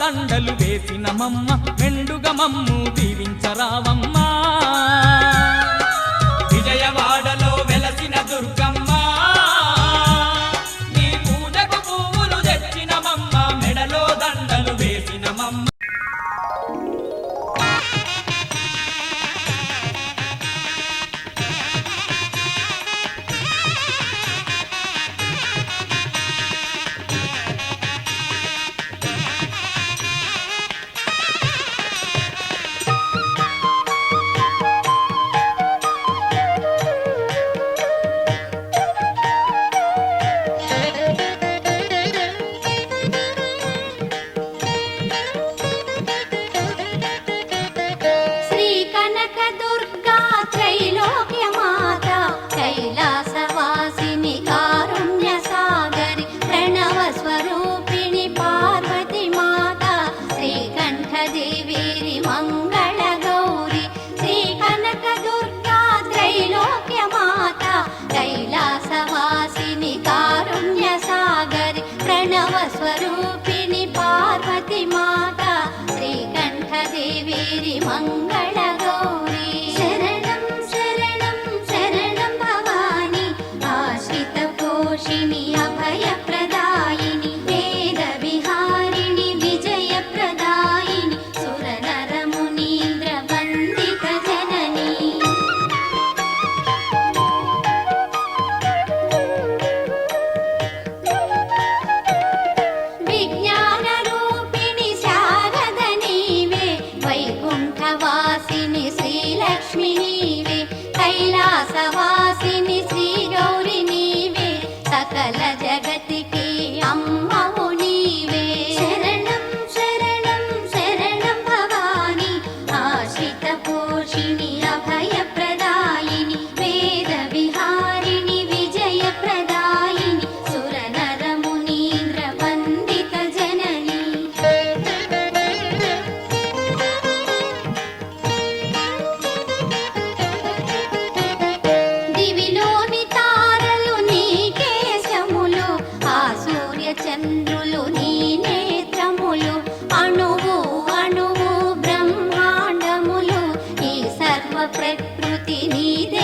దండలు వేసినమమ్మ మెండుగా మమ్ము దీవించరావమ్మా విజయవాడలో వెలసిన దుర్గమ్మ నీ పూజకు పువ్వులు తెచ్చినమమ్మ మెడలో దండలు వేసినమమ్మ स्वरूपिणि पार्वती माता श्रीकण्ठदेवी मङ्गलगौरी शरणं शरणं शरणं भवानी आश्रितपोषिणि अभयप्रदायिनि वेदविहारिणि विजयप्रदायिनि सुरनरमुनीन्द्रवन्दितजननी वासिनी श्रीलक्ष्मी नीवे कैलासवासिनी श्रीगौरी नीवे सकल जगतिकी अम्मवु नीवे शरणं शरणं शरणं भवानी आश्रितपोषिणि अभयप्रदायिनि वेदविहारिणि विजयप्रदायिनि सुरनरमुनीन्द्रवन्दितजननी చంద్రులు నీ నేత్రములు అణువు అణువు బ్రహ్మాండములు ఈ సర్వ ప్రకృతి నీదే